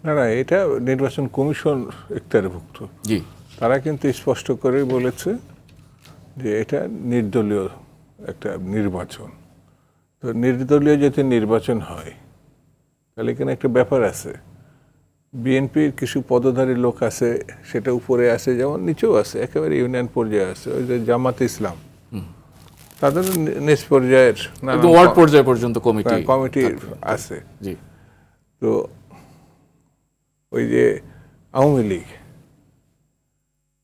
না না, এটা নির্বাচন কমিশন এখতিয়ারভুক্ত। জি, তারা কিন্তু স্পষ্ট করে বলেছে যে এটা নির্দলীয় একটা নির্বাচন। তো নির্দলীয় যদি নির্বাচন হয় তাহলে এখানে একটা ব্যাপার আছে, বিএনপির কিছু পদধারী লোক আছে, সেটা উপরে আছে যেমন নিচেও আছে, একেবারে ইউনিয়ন পর্যায়ে আছে। ওই যে জামাতে ইসলাম, তাদের নিচ পর্যায়ের একদম ওয়ার্ড পর্যায় পর্যন্ত কমিটি আছে। জি, তো ওই যে আওয়ামী লীগ,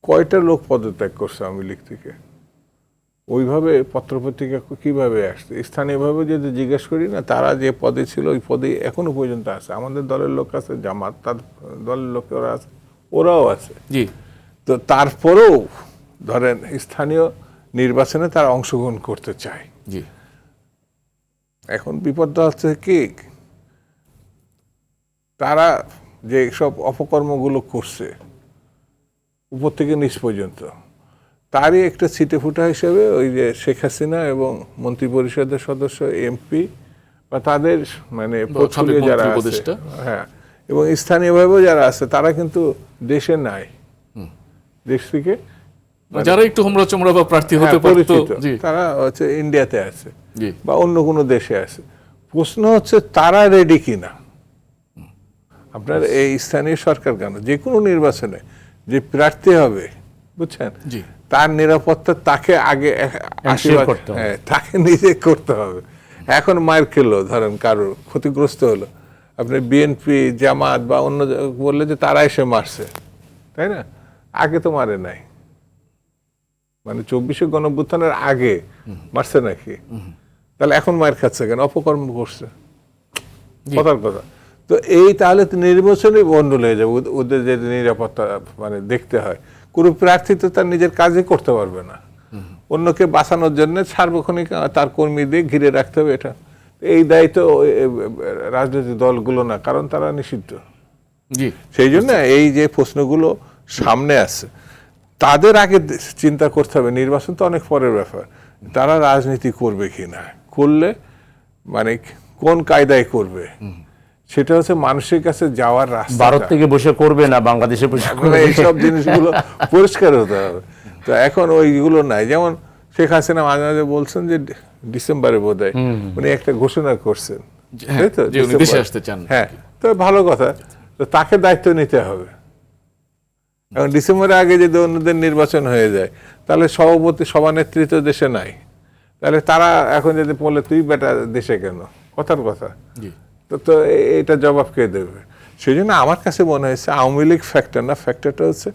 কয়টা লোক পদত্যাগ করছে আওয়ামী লীগ থেকে? ওইভাবে পত্রপত্রিকা কিভাবে আসছে? স্থানীয়ভাবে যদি জিজ্ঞেস করি না, তারা যে পদে ছিল ওই পদে এখনো পর্যন্ত আছে। আমাদের দলের লোক আছে, জামাত তার দলের লোক ওরা আছে, ওরাও আছে। জি, তো তারপরেও ধরেন স্থানীয় নির্বাচনে তারা অংশগ্রহণ করতে চায়। জি, এখন বিপদটা হচ্ছে কি, তারা যে সব অপকর্মগুলো করছে উপর থেকে নিচ পর্যন্ত, তারই একটা ছিটে ফুটা হিসেবে ওই যে শেখ হাসিনা এবং মন্ত্রিপরিষদের সদস্য, এমপি বা তাদের মানে পোর্টফোলিও যারা আছে, হ্যাঁ, এবং স্থানীয়ভাবেও যারা আছে, তারা কিন্তু দেশে নাই, দেশ থেকে যারা একটু হোমরা চোমরা বা প্রার্থী হতে পারতো, তারা হচ্ছে ইন্ডিয়াতে আছে জি, বা অন্য কোনো দেশে আছে। প্রশ্ন হচ্ছে তারা রেডি কিনা। আপনার এই স্থানীয় সরকার কেন, যে কোনো নির্বাচনে যে প্রার্থী হবে, বুঝছেন, জি, তার নিরাপত্তা তাকে আগে হ্যাঁ, তাকে নিজে করতে হবে। এখন মায়ের খেলো, ধরেন কারোর ক্ষতিগ্রস্ত হলো, আপনি বিএনপি জামাত বা অন্য বললে যে তারা এসে মারছে, তাই না? আগে তো মারে নাই, মানে 24শে গণঅভ্যুত্থানের আগে মারছে নাকি? তাহলে এখন মায়ের খাচ্ছে কেন? অপকর্ম করছে, কথার কথা। তো এই তাহলে তো নির্বাচনই বন্ধ হয়ে যাবে। ওদের যে নিরাপত্তা মানে দেখতে হয়, কোনো প্রার্থী তো তার নিজের কাজই করতে পারবে না, অন্যকে বাঁচানোর জন্য সার্বক্ষণিক তার কর্মীদের ঘিরে রাখতে হবে। এটা এই দায়িত্ব রাজনৈতিক দলগুলো না, কারণ তারা নিষিদ্ধ। সেই জন্য এই যে প্রশ্নগুলো সামনে আছে, তাদের আগে চিন্তা করতে হবে। নির্বাচন তো অনেক পরের ব্যাপার, তারা রাজনীতি করবে কিনা, করলে মানে কোন কায়দায় করবে, সেটা হচ্ছে মানুষের কাছে যাওয়ার রাস্তা। ভারত থেকে বসে করবে না বাংলাদেশে বসে করবে, এইসব জিনিসগুলো পরিষ্কার হতে হবে। তো এখন ওইগুলো নাই। যেমন শেখ হাসিনা মাঝে মাঝে বলছেন যে ডিসেম্বরে বোধহয় উনি একটা ঘোষণা করছেন, তাই তো, দেশে আসতে চান। হ্যাঁ, তো ভালো কথা, তো তাকে দায়িত্ব নিতে হবে। এখন ডিসেম্বরের আগে যদি অন্যদের নির্বাচন হয়ে যায়, তাহলে সভাপতি সভানেতৃত্ব দেশে নাই, তাহলে তারা এখন যদি বলে তুই বেটা দেশে কেন, কথার কথা, তো এটা জবাব কে দেবে? সেই জন্য আমার কাছে মনে হয়েছে আওয়ামী লীগ ফ্যাক্টর না, ফ্যাক্টরটা হচ্ছে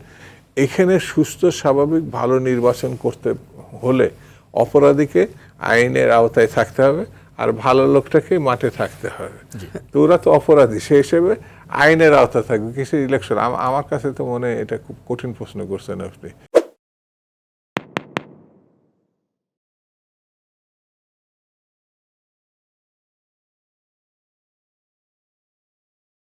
এখানে সুস্থ স্বাভাবিক ভালো নির্বাচন করতে হলে অপরাধীকে আইনের আওতায় থাকতে হবে, আর ভালো লোকটাকে মাঠে থাকতে হবে। তো ওরা তো অপরাধী, সেই হিসেবে আইনের আওতায় থাকবে। কিসের ইলেকশন? আমার কাছে তো মনে হয় এটা খুব কঠিন প্রশ্ন করছেন আপনি।